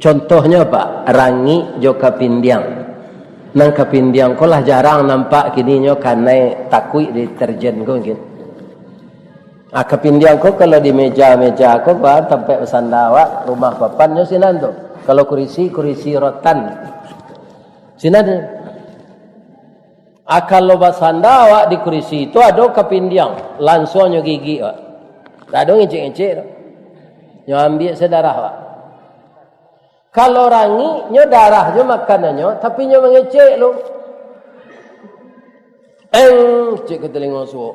Contohnya Pak, rangi jo kapindiang. Nang kapindiang ko lah jarang nampak kini nyo karena takui deterjen ko mungkin. Kapindiang ko kalau di meja-meja ko Pak, tempat sandawa rumah papan nyo sinan tu. Kalau kurisi rotan. Sinan. Kalau basandawa di kurisi itu ada kapindiang, langsung nyo gigi Pak. Tak ada ngecek-ngecek. Nyo ambil sedarah Pak. Kalau rangi, nyo darah nyo makanannya, tapi nyo mengecek lo. Cek ke telinga suuk.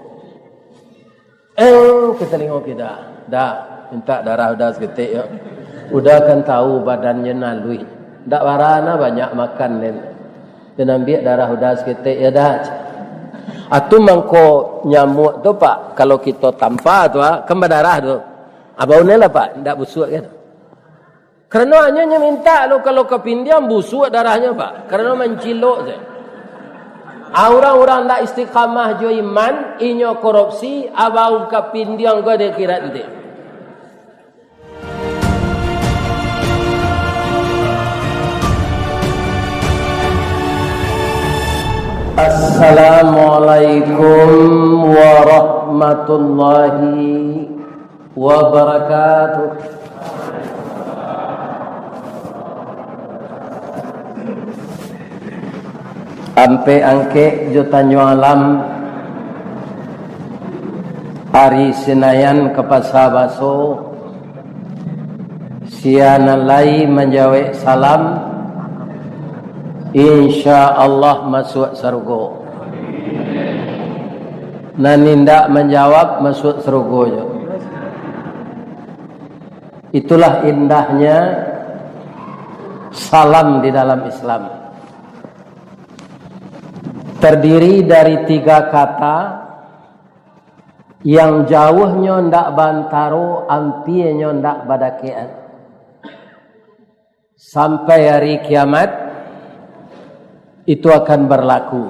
Ke telinga kita. Dah, minta darah udah seketik ya. Udah kan tahu badannya nalui. Tak warana banyak makan dan ambil darah udah seketik ya dah. Atau mangko nyamuk tu Pak, kalau kita tanpa tu kan berdarah tu. Abaunya lah Pak, tak busuk kan. Kerana hanya minta lo kalau kapindiang busuk darahnya Pak. Kerana mencilok je. Orang-orang tak istiqamah jo iman, inyo korupsi, abau kapindiang ko dia kira nanti. Assalamualaikum warahmatullahi wabarakatuh. Ampe angke jutanyo alam hari Senayan ke Pasar Baso siana lai menjawab salam insya Allah masuk surga. Nanindak menjawab masuk surga je. Itulah indahnya salam di dalam Islam. Terdiri dari 3 kata yang jauhnya ndak bantaro, ampinya ndak badakean. Sampai hari kiamat itu akan berlaku.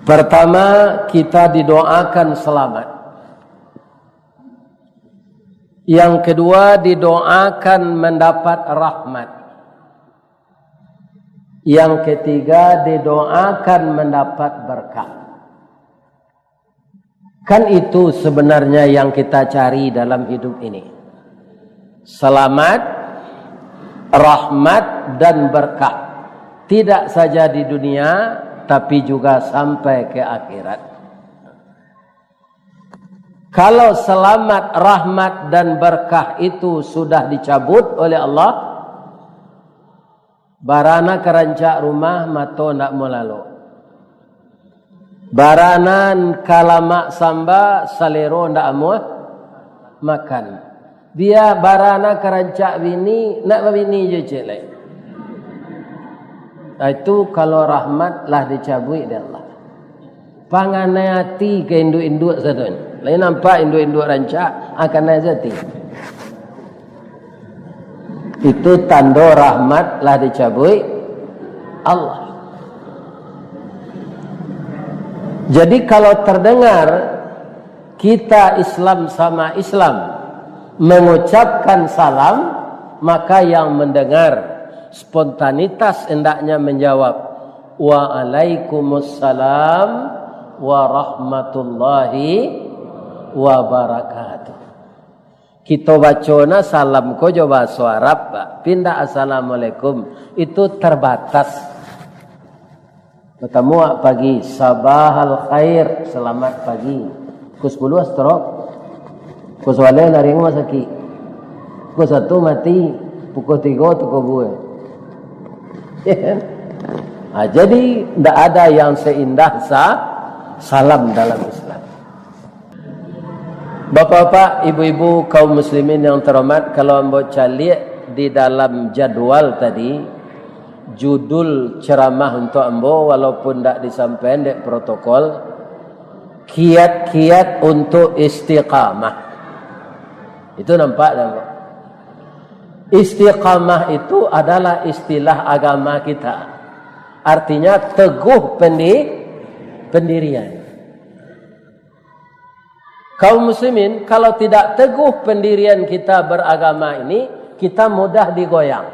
Pertama, kita didoakan selamat. Yang kedua, didoakan mendapat rahmat. Yang ketiga, didoakan mendapat berkah. Kan itu sebenarnya yang kita cari dalam hidup ini. Selamat, rahmat dan berkah. Tidak saja di dunia, tapi juga sampai ke akhirat. Kalau selamat, rahmat dan berkah itu sudah dicabut oleh Allah, barana kerancak rumah mato ndak mau lalu. Barana kalamak samba salero ndak mau makan. Dia barana kerancak bini nak bini je celek. Itu kalau rahmat lah dicabut oleh Allah. Panganai hati ke induk-induk sadon. Lain nampak induk-induk rancak akan nazati. Itu tanda rahmat lah dicabut Allah. Jadi kalau terdengar kita Islam sama Islam mengucapkan salam, maka yang mendengar spontanitas hendaknya menjawab Waalaikumsalam warahmatullahi wabarakatuh. Kita bacona salam ko jo bahasa Arab, pindah assalamualaikum itu terbatas. Bertemu pagi, sabahal khair, selamat pagi. Kus 10 astrok. Kus wale naring masaki. Kus 1 mati, pukul 3 tuku buah. Jadi tidak ada yang seindah salam dalam Islam. Bapak-bapak, ibu-ibu, kaum muslimin yang terhormat, kalau ambo calik di dalam jadwal tadi, judul ceramah untuk ambo walaupun tidak disampaikan di protokol, kiat-kiat untuk istiqamah. Itu nampak tak? Istiqamah itu adalah istilah agama kita. Artinya teguh pendirian. Kaum muslimin, kalau tidak teguh pendirian kita beragama ini, kita mudah digoyang.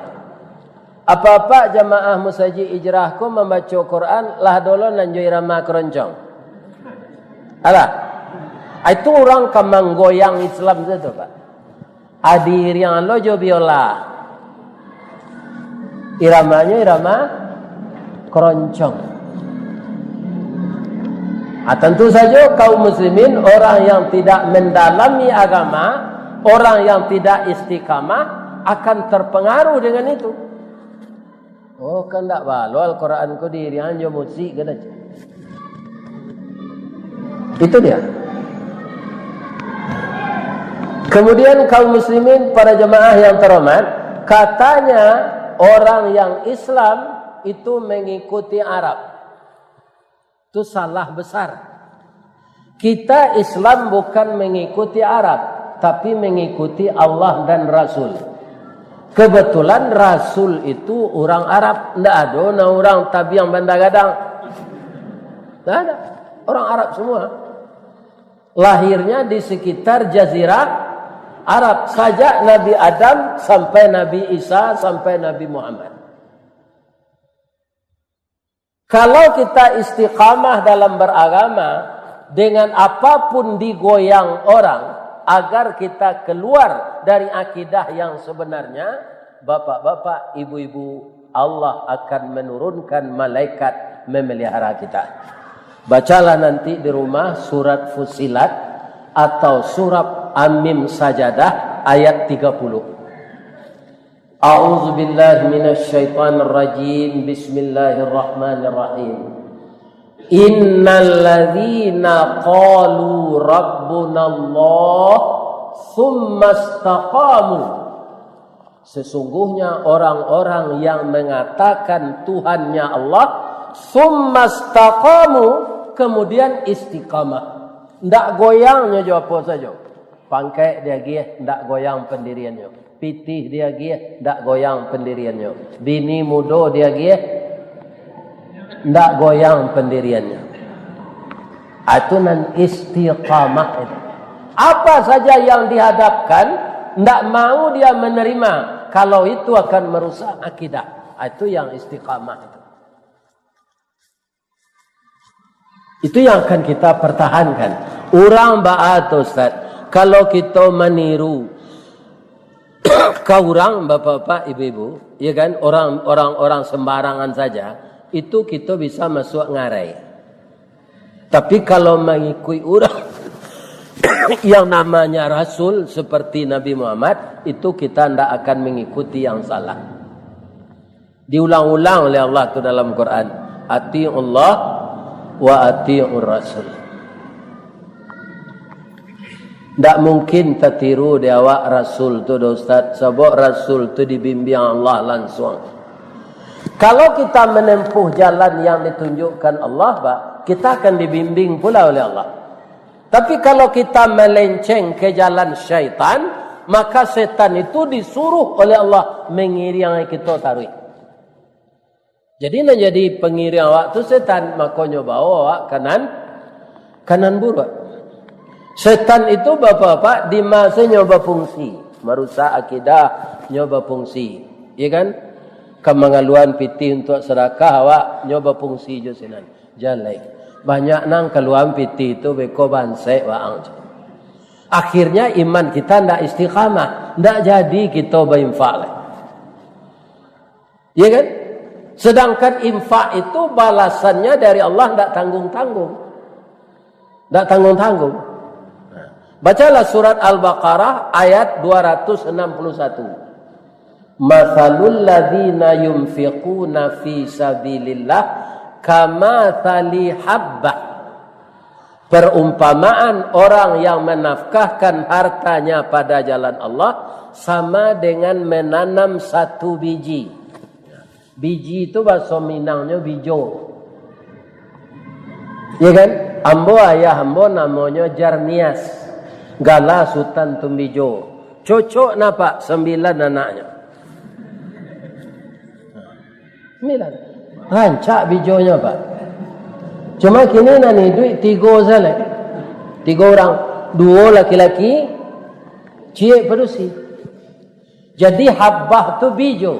Apa-apa jamaah musaji ijrahku membaca Quran lah dolo nanjo irama keroncong. Alah. Itu orang kamang goyang Islam itu Pak. Adir yang lojo biola. Iramanya irama keroncong. Tentu saja kaum muslimin, orang yang tidak mendalami agama, orang yang tidak istiqamah akan terpengaruh dengan itu. Oh kan tak balo Al-Quran ku diri anjo musik kan aja. Itu dia. Kemudian kaum muslimin, para jemaah yang terhormat, katanya orang yang Islam itu mengikuti Arab. Itu salah besar. Kita Islam bukan mengikuti Arab, tapi mengikuti Allah dan Rasul. Kebetulan Rasul itu orang Arab, tidak ada orang tabiang Bandar Gadang. Tidak ada, orang Arab semua. Lahirnya di sekitar Jazirah Arab, sejak Nabi Adam sampai Nabi Isa sampai Nabi Muhammad. Kalau kita istiqamah dalam beragama, dengan apapun digoyang orang, agar kita keluar dari akidah yang sebenarnya, bapak-bapak, ibu-ibu, Allah akan menurunkan malaikat memelihara kita. Bacalah nanti di rumah surat Fusilat atau surat Amim Sajadah ayat 30. A'udzu billahi minasy syaithanir rajim. Bismillahirrahmanirrahim. Innal ladzina qalu rabbunallah tsumma istaqamu. Sesungguhnya orang-orang yang mengatakan Tuhannya Allah, tsumma istaqamu, kemudian istiqamah. Ndak goyangnya jawab apa saja. Pangkai dia gih, ndak goyang pendiriannya. Pitih dia gih, ndak goyang pendiriannya. Bini muda dia gih, ndak goyang pendiriannya. Itu nan istiqamah itu. Apa saja yang dihadapkan, ndak mau dia menerima. Kalau itu akan merusak akidah. Itu yang istiqamah itu. Itu yang akan kita pertahankan. Orang ba'at Ustaz, kalau kita meniru kau orang bapak-bapak, ibu-ibu, ya kan, orang sembarangan saja, itu kita bisa masuk ngarai. Tapi kalau mengikuti orang yang namanya Rasul seperti Nabi Muhammad, itu kita tidak akan mengikuti yang salah. Diulang-ulang oleh Allah itu dalam Quran. Ati'ullah wa ati'ur Rasul. Tak mungkin tertiru di awak Rasul tu Ustaz. Sebab Rasul tu dibimbing Allah langsung. Kalau kita menempuh jalan yang ditunjukkan Allah, kita akan dibimbing pula oleh Allah. Tapi kalau kita melenceng ke jalan syaitan, maka setan itu disuruh oleh Allah mengiring kita taruh. Jadi nak jadi pengiring awak tu setan, makanya bawa awak kanan buruk. Setan itu bapak-bapak di masa nyoba fungsi, merusak akidah, nyoba fungsi, ya kan? Kemengaluan piti untuk sedekah awak nyoba fungsi je sinan. Jalai. Banyak nang keluar piti itu beko bansai waang. Akhirnya iman kita ndak istiqamah, ndak jadi kita berinfak. Ya kan? Sedangkan infak itu balasannya dari Allah ndak tanggung-tanggung. Ndak tanggung-tanggung. Bacalah surat Al-Baqarah ayat 261. Mathalul ladzina yunfiquna fi sabilillah kamathali habbah. Perumpamaan orang yang menafkahkan hartanya pada jalan Allah sama dengan menanam satu biji. Biji itu bahasa Minangnya bijo. Ya kan? Ambo ayah ambo namanya Jarnias. Gala Sultan Tumbijo. Cocok napa 9 anaknya. 9. Rancak bijonya Pak. Cuma kini nani duit 3 saja. 3 orang. 2 laki-laki. Cik perusi. Jadi habbah tu biju.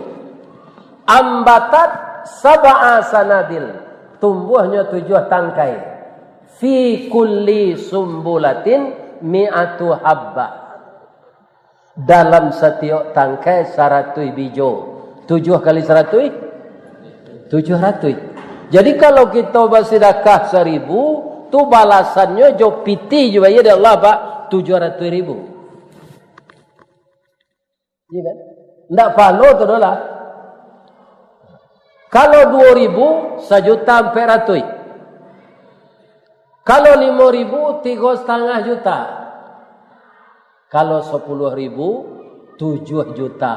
Ambatat sab'a sanabil. Tumbuhnya 7 tangkai. Fi kulli sumbulatin mi'atu habbah. Dalam setiap tangkai 100 biju. 7 kali 100? 700. Jadi kalau kita bersedekah 1000, tu balasannya jo piti juga ya Allah Pak 700.000. Iya kan? Ndak palo tu dolah. Kalau 2.000 1,4 juta. Kalau 5.000 3,5 juta. Kalau 10.000 7 juta.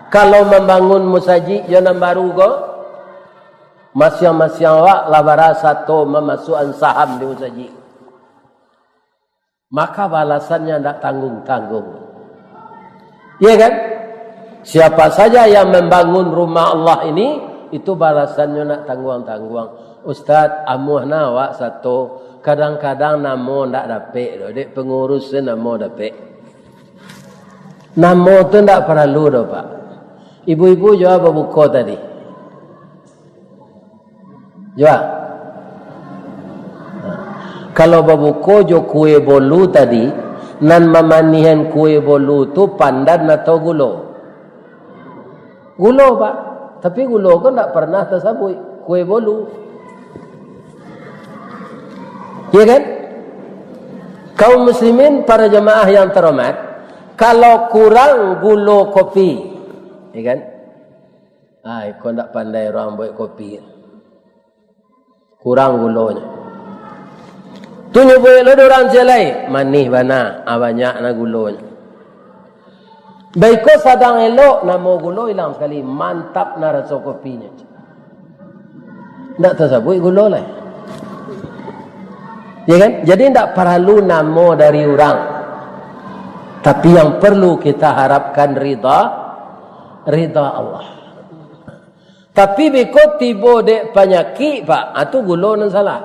Kalau membangun masjid yang baru go masing-masing awak labara satu memasukkan saham di masjid. Maka balasannya tidak tanggung-tanggung. Iya kan? Siapa saja yang membangun rumah Allah ini, itu balasannya nak tanggung-tanggung. Ustaz, amuh nawak satu, kadang-kadang namo ndak dapat, dek pengurusnya namo dapat. Namo tu ndak perlu dah Pak. Ibu-ibu jawab buka tadi. Jawab. Kalau babuko jo kue bolu tadi, nan memanihan kue bolu tu pandan atau gulo? Gulo Pak. Tapi gulo kan tak pernah tersabui. Kue bolu. Ya kan? Kaum muslimin, para jemaah yang terhormat, kalau kurang gulo kopi, ya kan? Kau tak pandai orang buat kopi. Kurang gulonya. Tu nyebut lo orang jelai, manis bana, banyak na gulonya. Baik kau sadang elok, nama gulo hilang sekali, mantap na rasa kopinya. Tak tersabut gulo lah. Ya kan? Jadi tak perlu nama dari orang. Tapi yang perlu kita harapkan rida Allah. Tapi biko tiba dek penyakit Pak, itu gulo nan salah.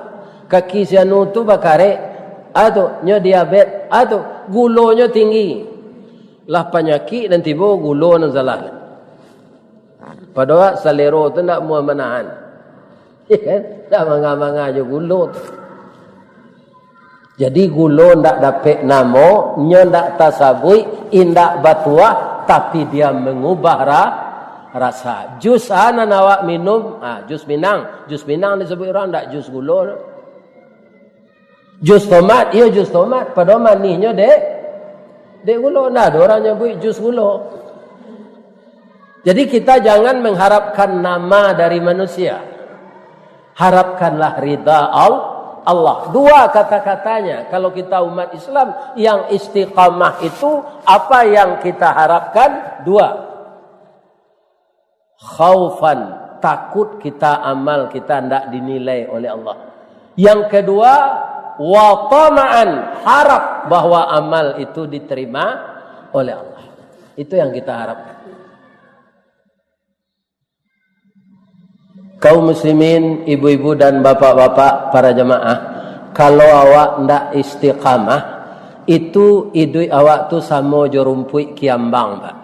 Kaki sianu tu bakare, atau nyo diabetes, atau gulonya tinggi. Lah penyakit dan tiba gulo nan salah. Padahal selero tu nak mau menahan. Ya kan? Tak mangga-mangga je gulo tu. Jadi gulo ndak dapat namo, nyo ndak tasabui, indak batua, tapi dia mengubah rasa. Jus ana awak minum, jus minang. Jus minang disebut orang ndak jus gulo. Jus tomat, iya jus tomat. Padahal manisnya dek gulo. Nah, ada orang nyebut jus gulo. Jadi kita jangan mengharapkan nama dari manusia. Harapkanlah ridha Allah. Dua kata-katanya. Kalau kita umat Islam yang istiqamah itu, apa yang kita harapkan? Dua. Khaufan, takut kita amal kita tidak dinilai oleh Allah. Yang kedua, wa tama'an, harap bahwa amal itu diterima oleh Allah. Itu yang kita harapkan. Kaum muslimin, ibu-ibu dan bapak-bapak, para jemaah, kalau awak ndak istiqamah, itu idui awak tu sama jo rumput kiambang Pak.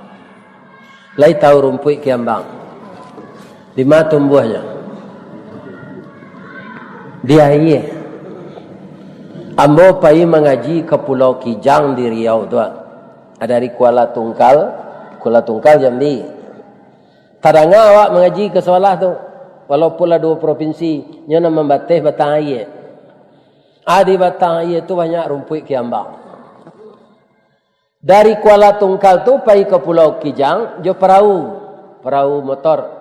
Lai tahu rumput kiambang? Di mana tumbuhnya? Di air. Ambo pai mengaji ke Pulau Kijang di Riau tuan. Ada di Kuala Tungkal Jambi. Tadanga awak mengaji ke sekolah tu. Walaupun lah 2 provinsi, nyo nak membatih batang air. Di batang air tu banyak rumput kiambang. Dari Kuala Tungkal tu pai ke Pulau Kijang, jo perahu motor.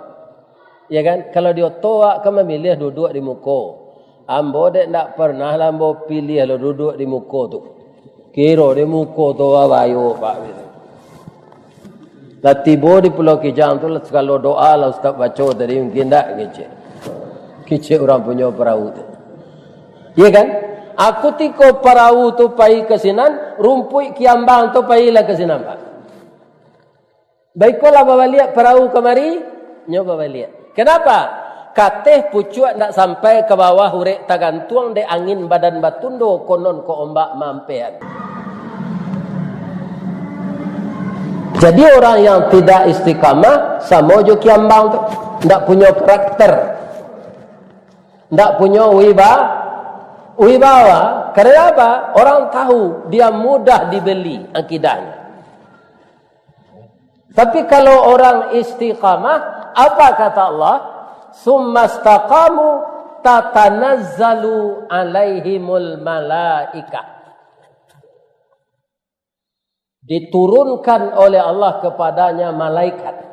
Ya kan? Kalau dia toa kan memilih duduk di muka. Ambo dek tak pernah lambo pilih lo duduk di muka tu. Kira di muka tu bayu Pak. Lah tiba di Pulau Kijang tu kalau doa lah ustaz baca tadi mungkin tak kecil orang punya perahu tu. Ya kan? Aku tiko perahu tu pai ke sinan, rumput kiambang tu pai lah ke sinan Pak. Baiklah bawa lihat perahu kemari, nyoba bawa lihat. Kenapa? Kateh pucuak nak sampai ke bawah hurek tagantuang de angin badan batundo konon ko ombak mampean. Jadi orang yang tidak istiqamah sama je kiambang tu, ndak punya karakter, ndak punya wibawa. Kerana apa? Orang tahu dia mudah dibeli akidahnya. Tapi kalau orang istiqamah, apa kata Allah? Summastaqamu tatanazzalu alaihimul malaikah. Diturunkan oleh Allah kepadanya malaikat.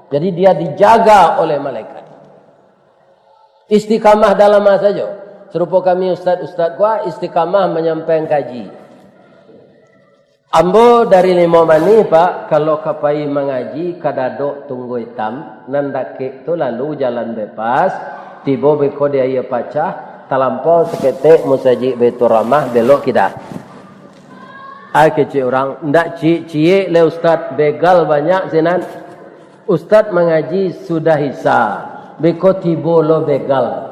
Jadi dia dijaga oleh malaikat. Istiqamah dalam apa saja? Serupa kami ustaz-ustaz gua istiqamah menyampaikan kaji. Ambo dari 5 mani pak, kalau kapai mengaji kadadok tunggu hitam, nandake tu lalu jalan bebas, tiba beko dia ia pacah, talampau seketik musajik Baitur Rahmah belok kita. Kecik orang, ndak cie le ustaz begal banyak sinan. Ustaz mengaji sudah hisa, beko tibo lo begal.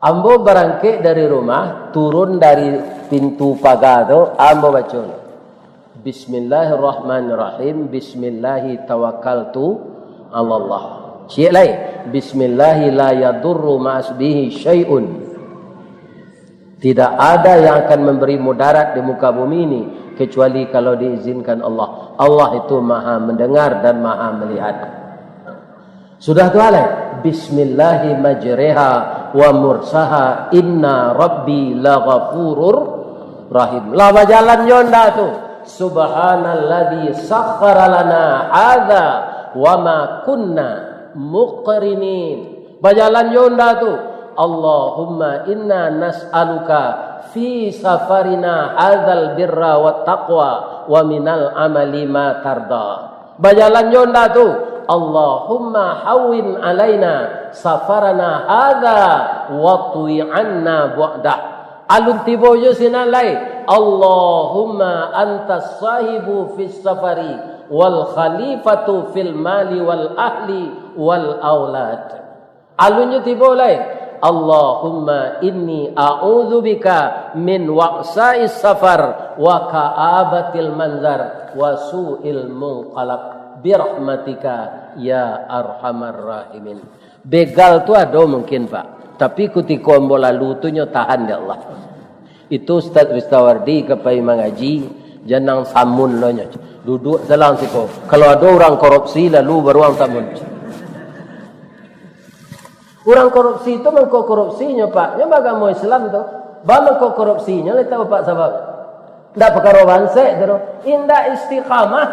Ambo berangkat dari rumah, turun dari pintu pagar tu, ambo baca. Bismillahirrahmanirrahim, bismillahi tawakkaltu ala Allah. Cie lain, bismillahi la yadurru ma'asbihi syai'un. Tidak ada yang akan memberi mudarat di muka bumi ini kecuali kalau diizinkan Allah. Allah itu maha mendengar dan maha melihat. Sudah tu alai. Bismillahi majriha wa mursaha inna rabbi laghafurur rahim. La jalan yonda tu. Subhanalladzi sakhkhara lana hadza wa ma kunna muqrinin. Bajalan yonda tu. Allahumma inna nas'aluka fi safarina hadzal birra wat taqwa wa minal amali ma tarda. Bajalan yonda tu, Allahumma hawwin alaina safarana hadza wa tu'anna bu'dah. Alun tibo yo sinalai, Allahumma antas sahibu fis safari wal khalifatu fil mali wal ahli wal aulad. Alun yo tibo lai, Allahumma inni a'udzubika min wa'sa'is safar wa ka'abatil manzar wa su'il munqalab birahmatika ya arhamar rahimin. Begal tu ada mungkin pak, tapi ketika ambo lalu tu nyo tahan ya Allah. Itu Ustaz Ristawardi kepai mengaji janang samun lo nyo. Duduk dalam siko. Kalau ada orang korupsi lalu baru orang samun. Orang korupsi itu mengko korupsinya pak. Nya agama Islam tu. Ba mengko korupsinya le tahu pak sebab. Ndak perkara bansek tu. Indah istiqamah.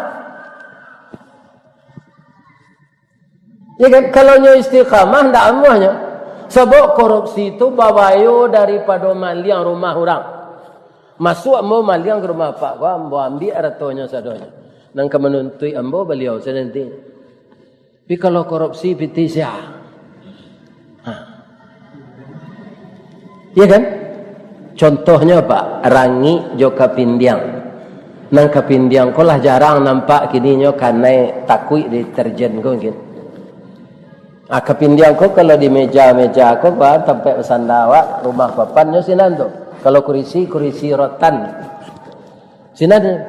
Ya kan kalau nyo istiqamah ndak amuhnya. Sebab korupsi itu bawayo daripada maliang rumah orang. Masuk ambo maliang ke rumah pak gua ambo ambil hartanya sadonya. Nang kemenuntui ambo beliau senanti. Tapi kalau korupsi piti sia. Ya kan? Contohnya Pak, rangi jo kapindiang. Nang kapindiang ko lah jarang nampak kini nyo kanai takui deterjen ko mungkin. Kapindiang ko kalau di meja-meja ko Pak tempat sandawa rumah papan nyo sinan tu. Kalau kurisi rotan. Sinan.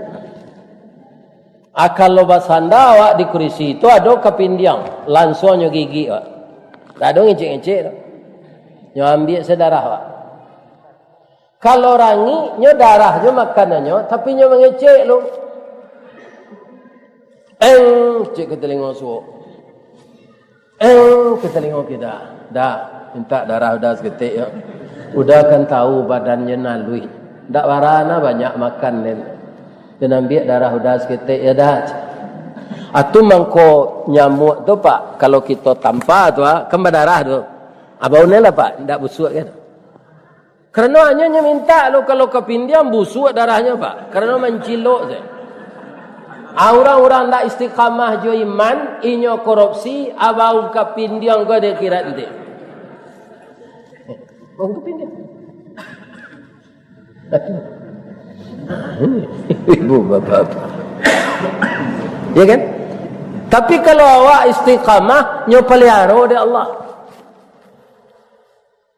Kalau basandawa di kurisi itu ada kapindiang, langsung nyo gigi Pak. Tak ada ngecek-ngecek tu. Nyo ambil sedarah Pak. Kalau rangi, nyo darah nyo makanannya, tapi nyo mengecek lo. Cek ke telinga suuk. Ke telinga kita. Dah, minta darah udah seketik ya. Udah kan tahu badannya nalui. Dak warana banyak makan nen. Dan ambil darah udah seketik ya dah. Atu mangko nyamuk tu Pak, kalau kita tanpa tu kan berdarah tu. Abaunya lah Pak, ndak busuk kan. Kerana hanya minta lo kalau kepindiam busuk darahnya Pak. Kerana mencilok je. Orang-orang tak istiqamah jo iman, inyo korupsi, abau kepindiam ko dia kira nanti. Bang kepindiam. Ibu bapak. Ya kan? Tapi kalau awak istiqamah, nyo pelihara oleh Allah.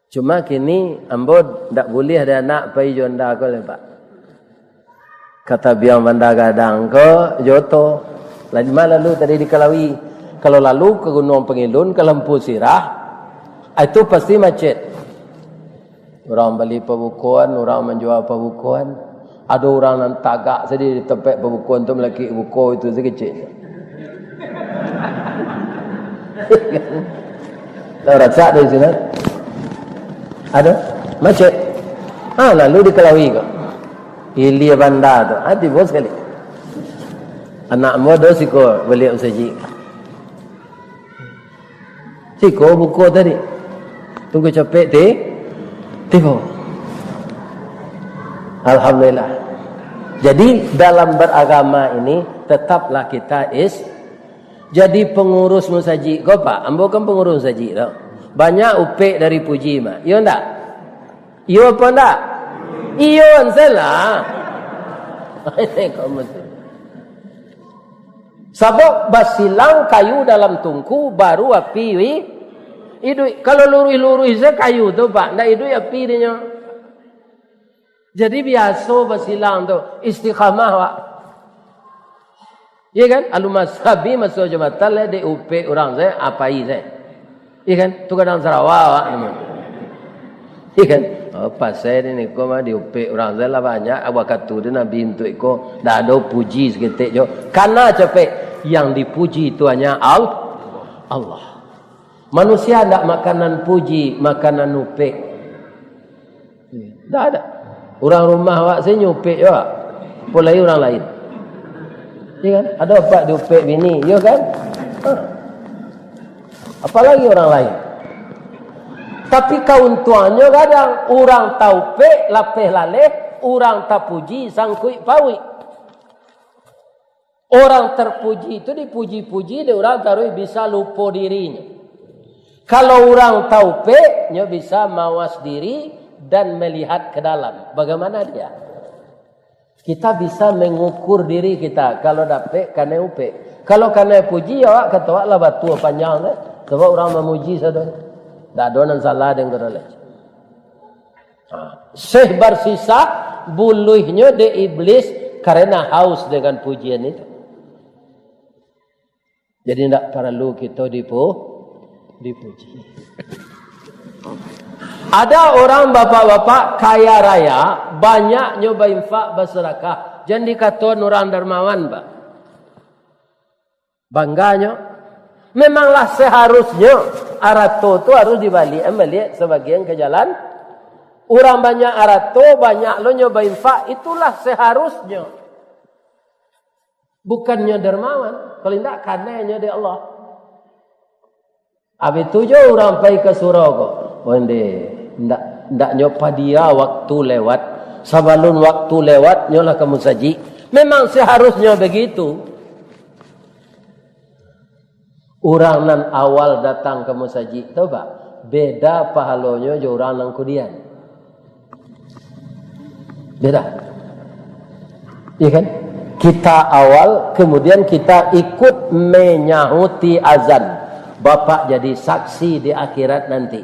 Cuma kini ambo ndak boleh ada anak pai jonda ko le Pak. Kata biang bandar gadang ke Joto. Lama lalu tadi di Kalawi. Kalau lalu ke Gunung Pengilun, ke Lempu Sirah, itu pasti macet. Orang beli pembukuan, orang menjual pembukuan. Ada orang yang tagak sedih di tempat pembukuan tu melaki buku itu sekecil. Tahu rasa di sini? Ada? Macet. Lalu di Kalawi kok. Ili bandar tu. Hati bos sekali. Anak muda siko beli usaji. Siko buku tadi. Tunggu capek tiba. Alhamdulillah. Jadi dalam beragama ini tetaplah kita jadi pengurus musaji. Kau pak, ambo kan pengurus musaji tau. Banyak upek dari puji mah. Iyo ndak? Iyo apa ndak? Iyo salah. Ini kamu tu. Sabab basilang kayu dalam tungku baru api idui. Kalau lurus-lurus saya kayu tu pak, ndak idui api dia. Jadi biasa basilang tu istiqamah pak. Iya kan? Alumasabi masuk jumatan le di upe orang saya apai saya. Iya kan? Tu kadang Sarawak pak nama. Iya kan? Oh pasal ni ko mah di upe orang saya lah banyak awakatu dia nabi untuk iko dah ada puji seketik jo. Karena capek yang dipuji itu hanya Allah. Manusia tidak makanan puji, makanan upek. Tak ada. Orang rumah awak saya nyupek juga. Pulai orang lain. Ya kan? Ada apa diupek bini, ya kan? Apalagi orang lain. Tapi kauntuannya kadang orang taupek lapeh laleh, orang tak puji sangkui pawi. Orang terpuji itu dipuji-puji, dia orang taruh bisa lupa dirinya. Kalau orang taupek, dia bisa mawas diri dan melihat ke dalam. Bagaimana dia? Kita bisa mengukur diri kita. Kalau dapat, kena upek. Kalau kena puji, awak kata awak lah batu panjang. Sebab orang memuji saja. Tak ada yang salah dengan kerana. Syekh bersisa buluhnya di iblis karena haus dengan pujian itu. Jadi tidak perlu kita dipuji. Ada orang bapak-bapak kaya raya, banyak nyoba infak bersedekah. Jangan dikata orang dermawan, Pak. Bangganya. Memanglah seharusnya arato itu harus dibalik melihat sebagian ke jalan. Orang banyak arato, banyak lo nyoba infak, itulah seharusnya. Bukannya dermawan. Kalau tidak, kananya dari Allah. Habis itu je orang pergi ke surau kok. Tidak nyopa dia waktu lewat. Sebelum waktu lewat, nyolah kamu saji. Memang seharusnya begitu. Orang nan awal datang ke musaji, tahu tak? Beda pahalanya je orang nan kemudian. Beda. Iya kan? Kita awal, kemudian kita ikut menyahuti azan. Bapak jadi saksi di akhirat nanti.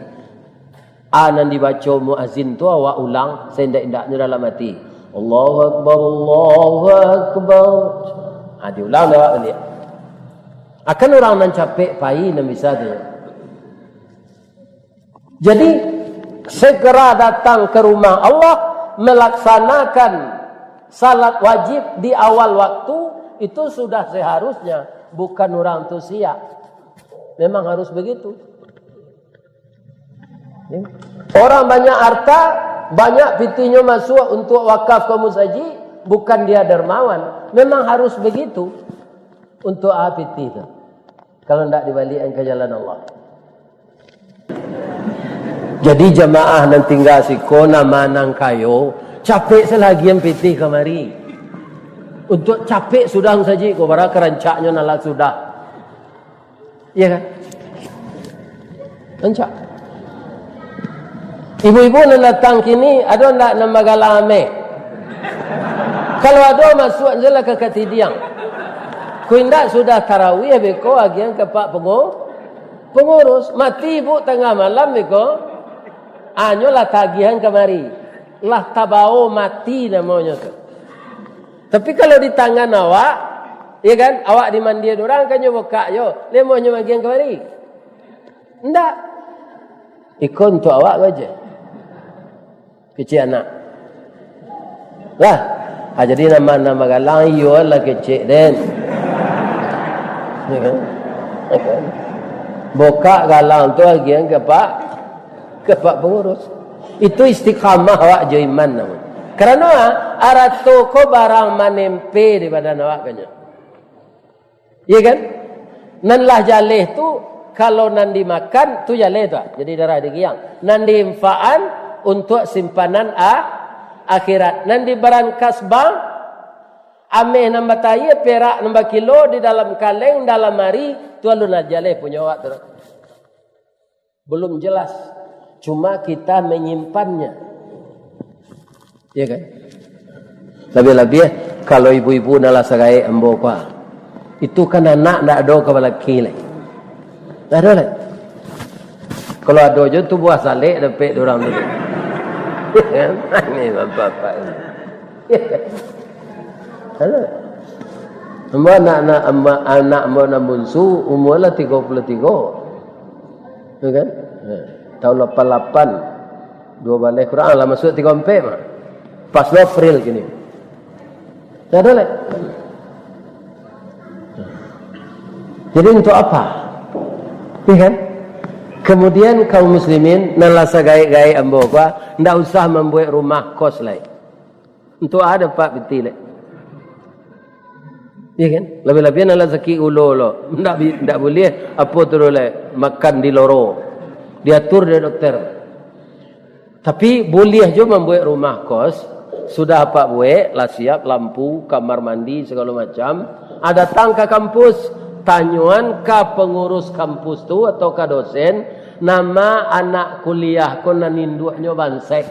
Anan dibaca muazzin tu awak ulang sendak-indaknya dalam hati. Allahu Akbar, Allahu Akbar. Diulang dah awak balik. Akan orang nan capek pai nan bisa dia. Jadi segera datang ke rumah Allah melaksanakan salat wajib di awal waktu itu sudah seharusnya, bukan orang tu siap. Memang harus begitu. Orang banyak harta, banyak pitinya masuk untuk wakaf ke musaji, bukan dia dermawan. Memang harus begitu untuk piti itu. Kalau tidak dibalikkan ke jalan Allah. Jadi jemaah nan tinggal siko nama nang kayo, capek selagi yang piti kemari. Untuk capek sudah saja, kau bara kerancaknya nalak sudah. Iya kan? Rancak. Ibu-ibu yang datang kini, ada tak nama galame? Kalau ada masuk je lah ke ketidiang. Kau indak sudah tarawih, beko agian ke pak pengurus. Mati ibu tengah malam, beko. Anyo lah tagihan kemari. Lah tabao mati namanya tu. Tapi kalau di tangan awak, ya kan, awak dimandi orang kan nyo buka yo, lemoh nyo bagian kemari. Ndak. Ikon untuk awak aja. Kecil anak. Lah, jadi nama-nama galang yo lah kecil den. Ya kan? Buka galang tu bagian ke Pak pengurus. Itu istiqamah awak jo iman nama. Karena arah toko barang menempe di badan awak kanya. Iya kan? Nan lah jaleh tu kalau nan dimakan tu jaleh tu. Jadi darah digiang. Nan diinfaan untuk simpanan akhirat. Nan di barangkas bank ameh nambah tayi perak nambah kilo di dalam kaleng dalam hari tu alun jaleh punya awak tu. Belum jelas. Cuma kita menyimpannya. Ya kan? Lebih-lebih kalau ibu-ibu nala sagai embo kwa. Itu kan anak ndak ada kepala kile. Ndak ada lagi. Kalau ada je tu buah salek dapat orang tu. Ini bapak-bapak. Ada. Embo anak embo nambunsu umurlah 33. Ya kan? Tahun 88 dua balik Quran lah masuk 34 mah. Pas April gini. Tak ada lagi. Jadi untuk apa? Ya kan? Kemudian kaum muslimin nalasa gai-gai ambo kwa, ndak usah membuat rumah kos lagi. Untuk ada Pak betul lagi. Ya kan? Lebih-lebih nala zaki ulo lo. Ndak boleh apa tu lagi makan di loro. Diatur dari dokter. Tapi boleh juga membuat rumah kos. Sudah apa buat, lah siap lampu, kamar mandi segala macam. Ada datang ke kampus, tanyuan ke pengurus kampus tu atau ke dosen, nama anak kuliah ko naninduknya bansai.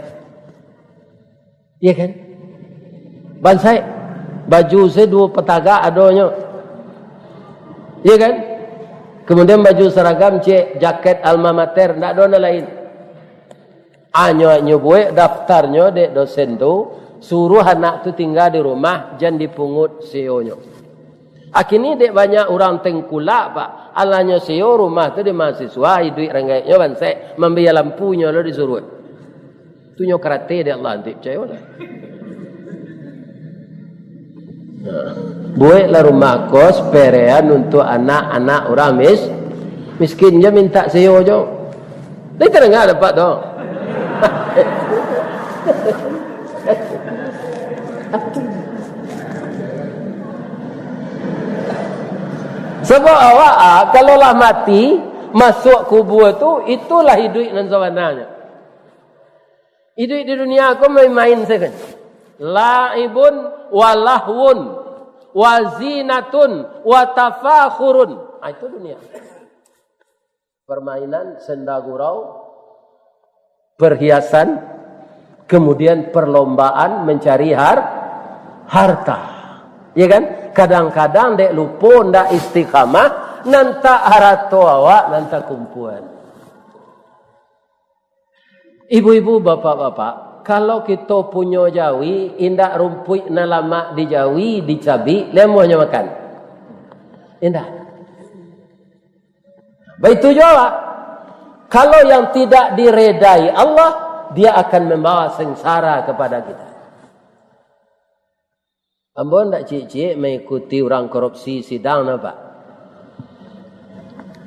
Iya kan? Bansai. Baju saya 2 petaga adanya. Iya kan? Kemudian baju seragam cek jaket alma mater, ndak ada lain. Anyo buat daftarnya dek dosen tu. Suruh anak tu tinggal di rumah, jangan dipungut CEO-nya. Akhirnya dek banyak orang tengkulak pak. Alanya CEO rumah tu di mahasiswa, duit renggaitnya bansai, membayar lampunya lo disuruh. Tu nyo karate dek Allah nanti percaya lah. Buatlah rumah kos perean untuk anak-anak orang miskin je minta CEO je. Dia terengah dapat tu. Sebab awak kalau lah mati masuk kubur tu itulah hidup nan sebenarnya. Hidup di dunia aku main-main saja. Laibun walahwun wazinatun watafakhurun. Itu dunia. Permainan, senda gurau, perhiasan, kemudian perlombaan mencari harta. Ya kan? Kadang-kadang dek lupa ndak istiqamah, nanta harato awak, nanta kumpulan. Ibu-ibu, bapak-bapak, kalau kita punya jawi, indak rumput nalama di jawi, dicabi, lemohnya makan. Indah. Baik itu jawab. Kalau yang tidak diredai Allah, dia akan membawa sengsara kepada kita. Ambon tak cik-cik mengikuti orang korupsi sidang apa?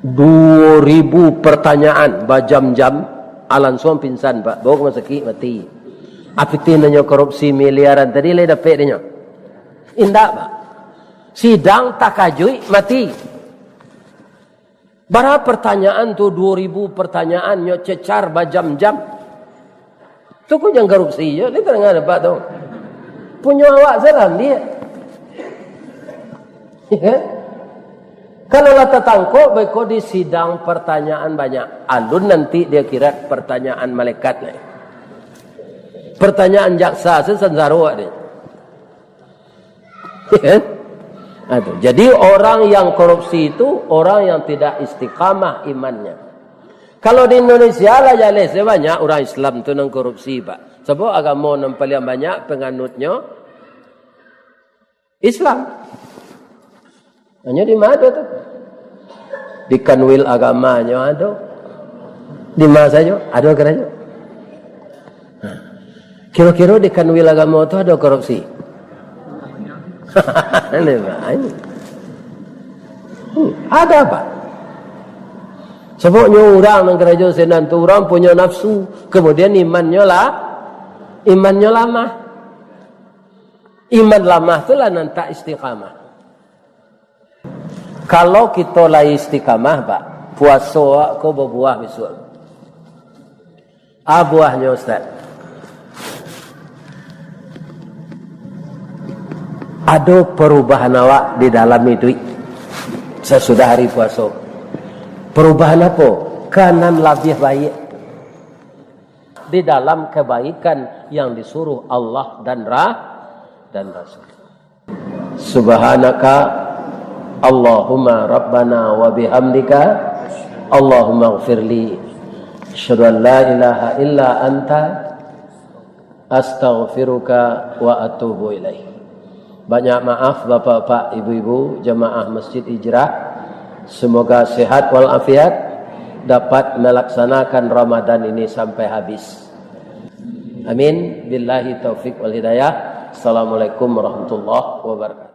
2000 pertanyaan berjam-jam, alan suam pingsan pak, bawa ke sakit mati. Apitin nanya korupsi miliaran tadi le dapat dia. Indah pak. Sidang tak kajui mati. Berapa pertanyaan tu 2000 pertanyaan nyo cecar berjam-jam. Tu kau jangan korupsi je, dia tengah dapat tu. Punya awak seram dia. Ya? Kalau lah tertangkap, baik di sidang pertanyaan banyak. Alun nanti dia kira pertanyaan malaikat lah. Pertanyaan jaksa sensara dia. Ya? Aduh. Jadi orang yang korupsi itu orang yang tidak istiqamah imannya. Kalau di Indonesia lah jelas banyak orang Islam tu nang korupsi pak. Sebab agama yang paling banyak penganutnya Islam. Hanya di mana tu? Di kanwil agamanya ada. Di mana saja ada kerana. Kira-kira di kanwil agama tu ada korupsi. Ada apa? Sebabnya orang yang kerajaan senan tu orang punya nafsu, kemudian imannya lamah. Iman lamah tu lah nanti istiqamah. Kalau kita lah istiqamah, Pak, puasa aku berbuah besok. Buahnya Ustaz. Ada perubahan awak di dalam itu sesudah hari puasa. Perubahan apa? Kanan lebih baik di dalam kebaikan yang disuruh Allah dan Rasul. Subhanaka Allahumma Rabbana wa bihamdika Allahumma ighfirli asyhadu an la ilaha illa anta astaghfiruka wa atubu ilaik. Banyak maaf Bapak-bapak, Ibu-ibu jemaah Masjid Hijrah. Semoga sehat walafiat, dapat melaksanakan Ramadan ini sampai habis. Amin. Billahi taufik wal hidayah. Assalamualaikum warahmatullahi wabarakatuh.